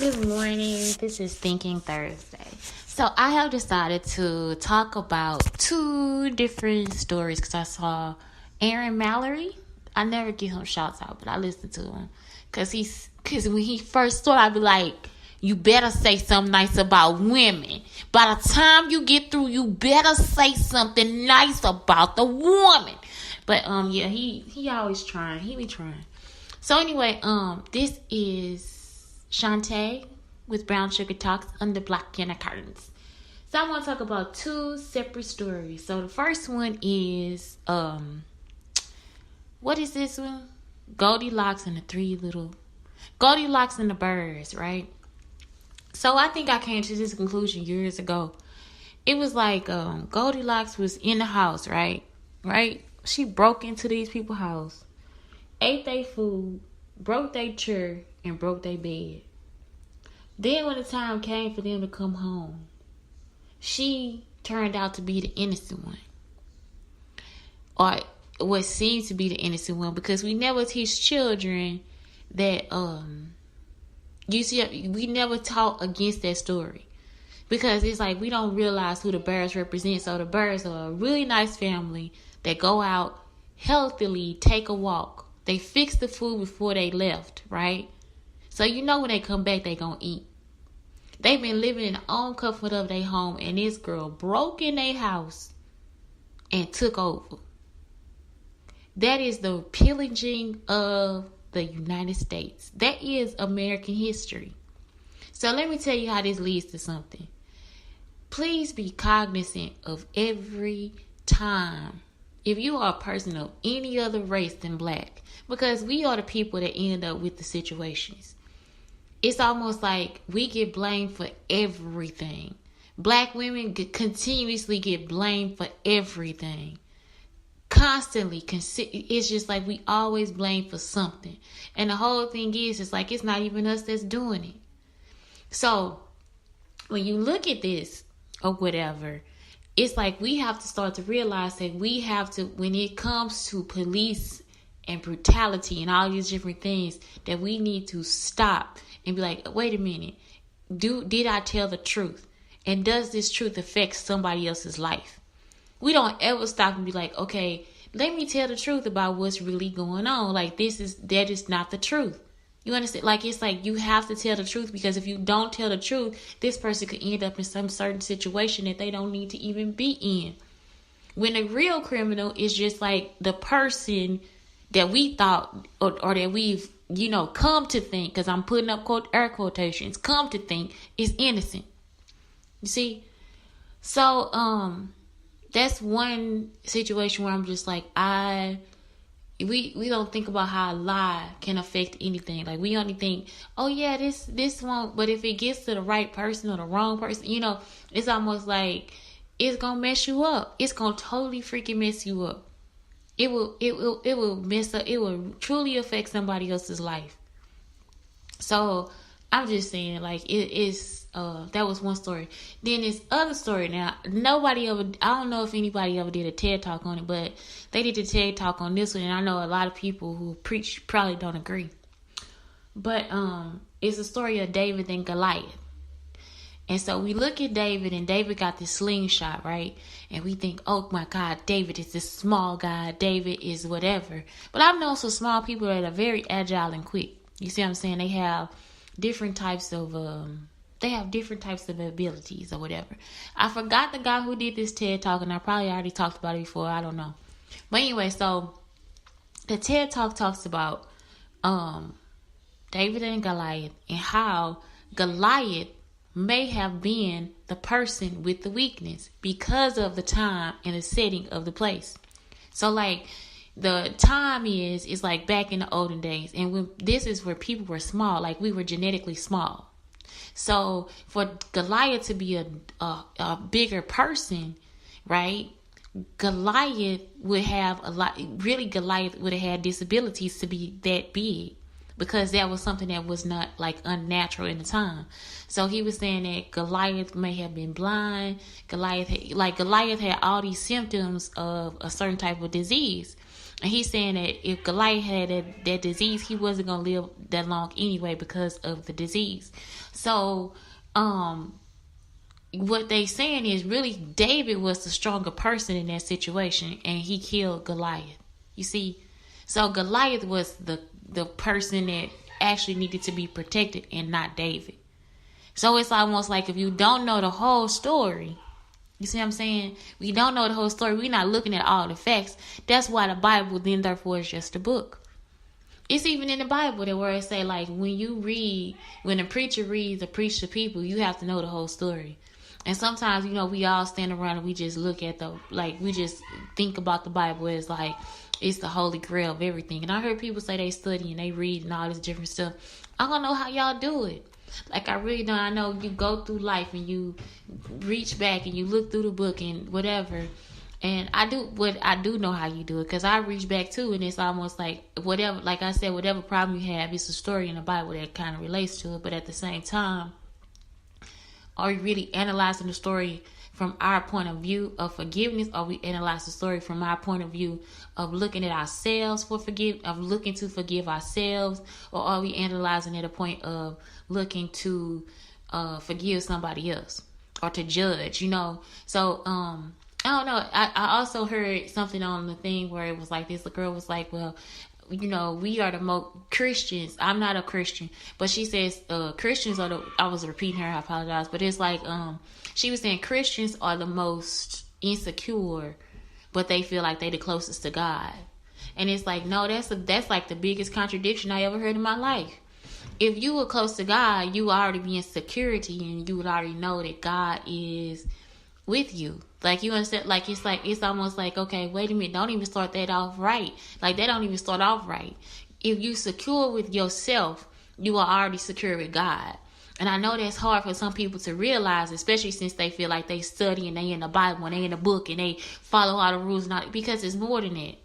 Good morning. This is Thinking Thursday. So I have decided to talk about two different stories because I saw Aaron Mallory. I never give him shouts out, but I listened to him because when he first started, I'd be like, you better say something nice about women. By the time you get through, you better say something nice about the woman. But yeah, he always trying. He be trying. So anyway, this is Shantae with Brown Sugar Talks under Black Inner Curtains. So I want to talk about two separate stories. So the first one is what is this one? Goldilocks and the Birds, right? So I think I came to this conclusion years ago. It was like Goldilocks was in the house, right? She broke into these people's house, ate their food, broke their chair, and broke their bed. Then when the time came for them to come home, she turned out to be the innocent one. Or what seemed to be the innocent one, because we never teach children that we never taught against that story. Because it's like we don't realize who the birds represent. So the birds are a really nice family that go out healthily, take a walk. They fix the food before they left, right? So you know when they come back, they gonna eat. They've been living in the own comfort of their home, and this girl broke in their house and took over. That is the pillaging of the United States. That is American history. So let me tell you how this leads to something. Please be cognizant of every time if you are a person of any other race than black, because we are the people that end up with the situations. It's almost like we get blamed for everything. Black women continuously get blamed for everything. Constantly. It's just like we always blame for something. And the whole thing is, it's like it's not even us that's doing it. So when you look at this or whatever, it's like we have to start to realize that we have to, when it comes to police and brutality and all these different things, that we need to stop and be like, wait a minute, did I tell the truth? And does this truth affect somebody else's life? We don't ever stop and be like, okay, let me tell the truth about what's really going on. Like that is not the truth. You understand? Like, it's like you have to tell the truth, because if you don't tell the truth, this person could end up in some certain situation that they don't need to even be in. When a real criminal is just like the person that we thought or that we've, come to think, because I'm putting up air quotations, come to think is innocent. You see? So, that's one situation where I'm just like, we don't think about how a lie can affect anything. Like, we only think, oh yeah, this won't, but if it gets to the right person or the wrong person, it's almost like it's gonna mess you up. It's gonna totally freaking mess you up. It will mess up. It will truly affect somebody else's life. So I'm just saying, like, that was one story. Then this other story. Now, I don't know if anybody ever did a TED Talk on it, but they did a TED Talk on this one, and I know a lot of people who preach probably don't agree. But it's a story of David and Goliath. And so we look at David, and David got this slingshot, right? And we think, oh my God, David is this small guy. David is whatever. But I've known some small people that are very agile and quick. You see what I'm saying? They have different types of abilities or whatever. I forgot the guy who did this TED Talk, and I probably already talked about it before. I don't know. But anyway, so the TED Talk talks about David and Goliath, and how Goliath may have been the person with the weakness because of the time and the setting of the place. So like the time is like back in the olden days, and this is where people were small, like we were genetically small. So for Goliath to be a bigger person, right? Goliath would have Goliath would have had disabilities to be that big, because that was something that was not like unnatural in the time. So he was saying that Goliath may have been blind. Goliath had all these symptoms of a certain type of disease. And he's saying that if Goliath had that disease, he wasn't going to live that long anyway because of the disease. So, what they saying is really David was the stronger person in that situation, and he killed Goliath. You see? So Goliath was the person that actually needed to be protected and not David. So it's almost like if you don't know the whole story, you see what I'm saying? We don't know the whole story. We're not looking at all the facts. That's why the Bible then therefore is just a book. It's even in the Bible that where it say like when a preacher reads or preach to people, you have to know the whole story. And sometimes, we all stand around and we just look at we just think about the Bible as like it's the holy grail of everything. And I heard people say they study and they read and all this different stuff. I don't know how y'all do it. Like, I really don't. I know you go through life and you reach back and you look through the book and whatever. And I do know how you do it, because I reach back too, and it's almost like whatever, like I said, whatever problem you have, it's a story in the Bible that kind of relates to it. But at the same time, are we really analyzing the story from our point of view of forgiveness, or we analyze the story from our point of view of looking at ourselves looking to forgive ourselves, or are we analyzing at a point of looking to forgive somebody else or to judge, So, I don't know. I also heard something on the thing where it was like this. The girl was like, well, we are the most Christians. I'm not a Christian, but she says Christians are I was repeating her, I apologize, but it's like she was saying Christians are the most insecure, but they feel like they the closest to God. And it's like, no, that's like the biggest contradiction I ever heard in my life. If you were close to God, you would already be in security, and you would already know that God is with you. Like, you understand? Like, it's almost like, okay, wait a minute, don't even start that off right. Like, they don't even start off right. If you secure with yourself, you are already secure with God. And I know that's hard for some people to realize, especially since they feel like they study and they in the Bible and they in the book and they follow all the rules and all, because it's more than that.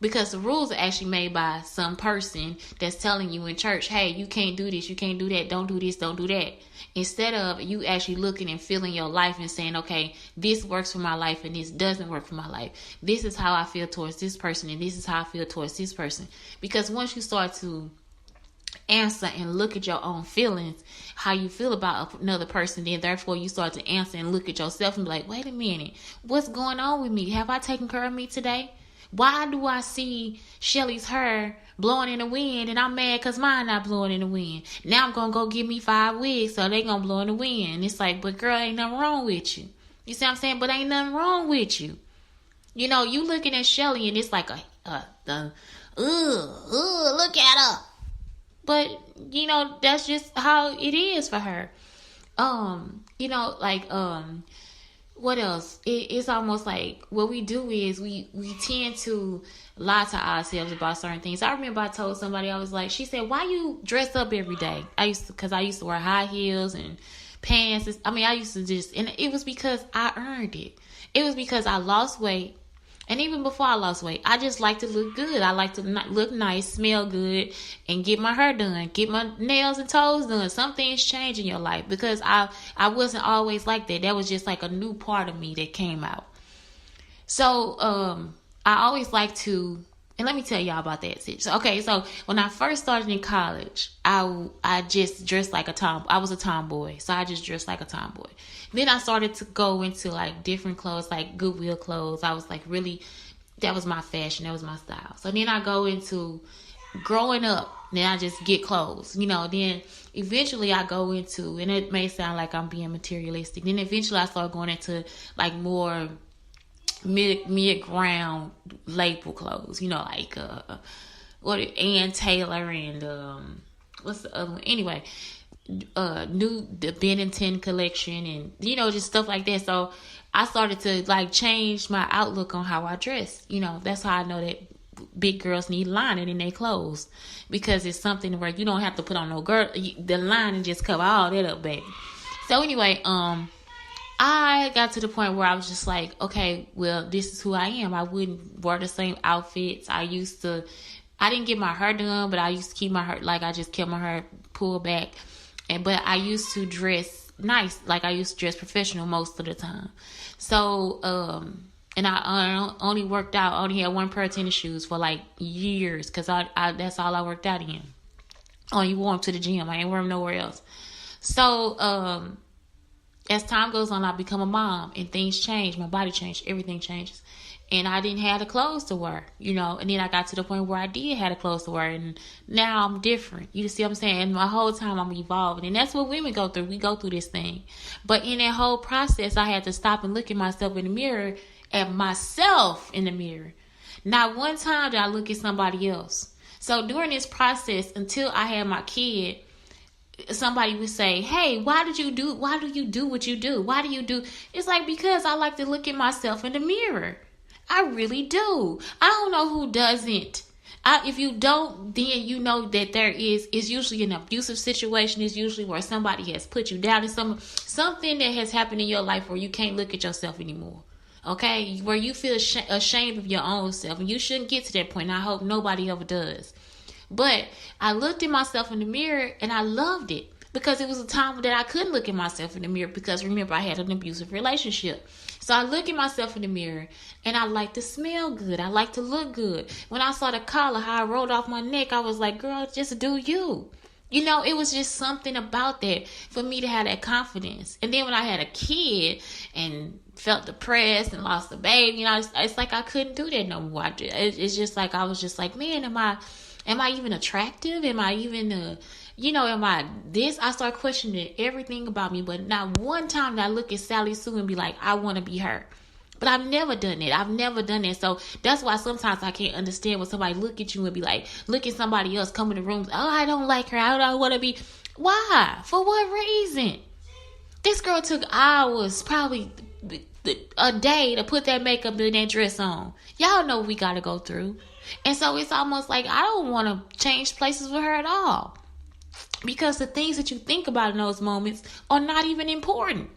Because the rules are actually made by some person that's telling you in church, hey, you can't do this, you can't do that, don't do this, don't do that. Instead of you actually looking and feeling your life and saying, okay, this works for my life and this doesn't work for my life. This is how I feel towards this person and this is how I feel towards this person. Because once you start to answer and look at your own feelings, how you feel about another person, then therefore you start to answer and look at yourself and be like, wait a minute, what's going on with me? Have I taken care of me today? Why do I see Shelly's hair blowing in the wind and I'm mad because mine not blowing in the wind? Now I'm going to go get me 5 wigs so they going to blow in the wind. And it's like, but girl, ain't nothing wrong with you. You see what I'm saying? But ain't nothing wrong with you. You looking at Shelly and it's like look at her. But, that's just how it is for her. What else? It's almost like what we do is we tend to lie to ourselves about certain things. I remember I told somebody, I was like, she said, why you dress up every day? Because I used to wear high heels and pants. I used to and it was because I earned it. It was because I lost weight. And even before I lost weight, I just like to look good. I like to look nice, smell good, and get my hair done, get my nails and toes done. Some things change in your life, because I wasn't always like that. That was just like a new part of me that came out. So I always like to, and let me tell y'all about that. So when I first started in college, I just dressed like a tomboy. I was a tomboy, so I just dressed like a tomboy. Then I started to go into like different clothes, like Goodwill clothes. I was like that was my fashion. That was my style. So then I go into growing up. Then I just get clothes, then eventually I go into, and it may sound like I'm being materialistic. Then eventually I start going into like more mid-ground label clothes, like Ann Taylor and what's the other one? Anyway, the Bennington collection and just stuff like that. So I started to like change my outlook on how I dress. That's how I know that big girls need lining in their clothes, because it's something where you don't have to put on no the lining just cover all that up, baby. So anyway, I got to the point where I was just like, okay, well, this is who I am. I wouldn't wear the same outfits. I didn't get my hair done, but I used to keep my hair, like I just kept my hair pulled back. But I used to dress nice. Like I used to dress professional most of the time. So, And I only worked out, I only had one pair of tennis shoes for like years, because I that's all I worked out in. I only wore them to the gym. I ain't wear them nowhere else. So as time goes on, I become a mom, and things change. My body changed. Everything changes. And I didn't have the clothes to wear, and then I got to the point where I did have the clothes to wear, and now I'm different. You see what I'm saying? And my whole time I'm evolving, and that's what women go through. We go through this thing. But in that whole process, I had to stop and look at myself in the mirror, Not one time did I look at somebody else. So during this process, until I had my kid, somebody would say, hey, why do you do what you do? Why do you do? It's like, because I like to look at myself in the mirror. I really do. I don't know who doesn't. If you don't, then you know that it's usually an abusive situation. It's usually where somebody has put you down. It's something that has happened in your life where you can't look at yourself anymore. Okay? Where you feel ashamed of your own self. And you shouldn't get to that point. And I hope nobody ever does. But I looked at myself in the mirror and I loved it. Because it was a time that I couldn't look at myself in the mirror. Because remember, I had an abusive relationship. So I look at myself in the mirror and I like to smell good. I like to look good. When I saw the collar, how I rolled off my neck, I was like, girl, just do you. It was just something about that for me to have that confidence. And then when I had a kid and felt depressed and lost the baby, it's like I couldn't do that no more. It's just like, I was just like, man, am I even attractive? Am I even, am I this? I start questioning everything about me. But not one time did I look at Sally Sue and be like, I want to be her. But I've never done it. So that's why sometimes I can't understand when somebody look at you and be like, look at somebody else come in the room. Oh, I don't like her. I don't want to be. Why? For what reason? This girl took hours, probably a day, to put that makeup and that dress on. Y'all know what we got to go through. And so it's almost like I don't want to change places with her at all. Because the things that you think about in those moments are not even important.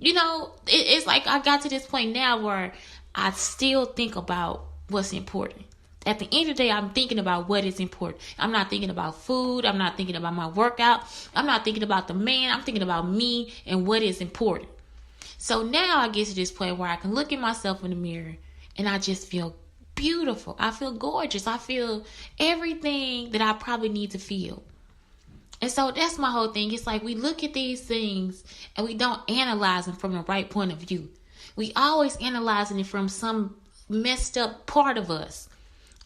It's like I got to this point now where I still think about what's important. At the end of the day, I'm thinking about what is important. I'm not thinking about food. I'm not thinking about my workout. I'm not thinking about the man. I'm thinking about me and what is important. So now I get to this point where I can look at myself in the mirror and I just feel beautiful. I feel gorgeous. I feel everything that I probably need to feel. And so that's my whole thing. It's like we look at these things and we don't analyze them from the right point of view. We always analyzing it from some messed up part of us.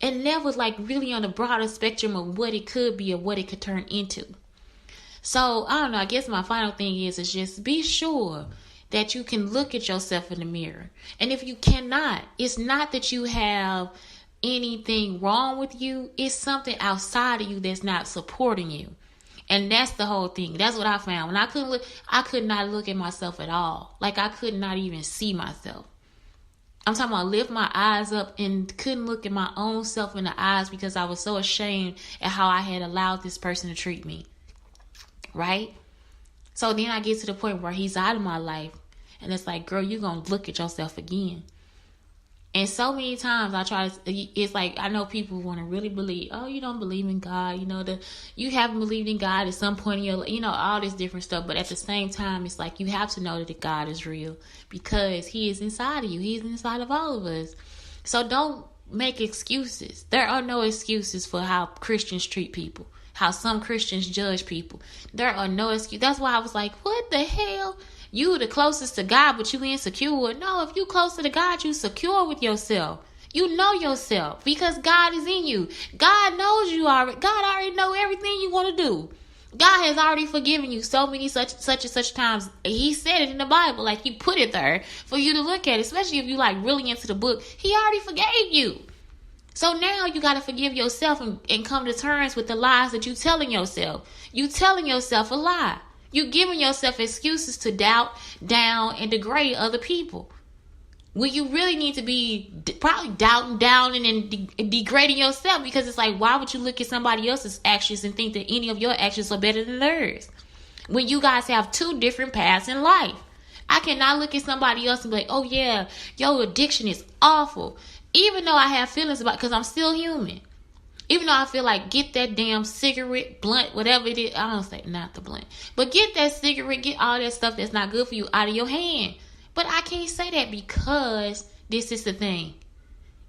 And never like really on the broader spectrum of what it could be or what it could turn into. So, I don't know. I guess my final thing is just be sure that you can look at yourself in the mirror. And if you cannot, it's not that you have anything wrong with you. It's something outside of you that's not supporting you. And that's the whole thing. That's what I found. When I could not look at myself at all. Like I could not even see myself. I'm talking about lift my eyes up and couldn't look at my own self in the eyes because I was so ashamed at how I had allowed this person to treat me. Right? So then I get to the point where he's out of my life. And it's like, girl, you're going to look at yourself again. And so many times it's like, I know people want to really believe, oh, you don't believe in God. You haven't believed in God at some point in your life, all this different stuff. But at the same time, it's like you have to know that God is real because he is inside of you. He's inside of all of us. So don't make excuses. There are no excuses for how Christians treat people, how some Christians judge people. There are no excuses. That's why I was like, what the hell? You the closest to God, but you insecure. No, if you closer to God, you secure with yourself. You know yourself because God is in you. God knows you already. God already know everything you want to do. God has already forgiven you so many such and such times. He said it in the Bible, like he put it there for you to look at, especially if you like really into the book. He already forgave you. So now you got to forgive yourself and come to terms with the lies that you telling yourself. You telling yourself a lie. You giving yourself excuses to doubt, down, and degrade other people. When you really need to be probably doubting, downing, and degrading yourself, because it's like, why would you look at somebody else's actions and think that any of your actions are better than theirs? When you guys have two different paths in life. I cannot look at somebody else and be like, oh yeah, your addiction is awful. Even though I have feelings about it, because I'm still human. Even though I feel like get that damn cigarette, blunt, whatever it is. I don't say not the blunt. But get that cigarette, get all that stuff that's not good for you out of your hand. But I can't say that because this is the thing.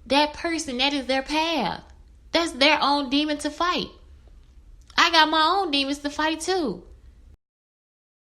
That person, that is their path. That's their own demon to fight. I got my own demons to fight too.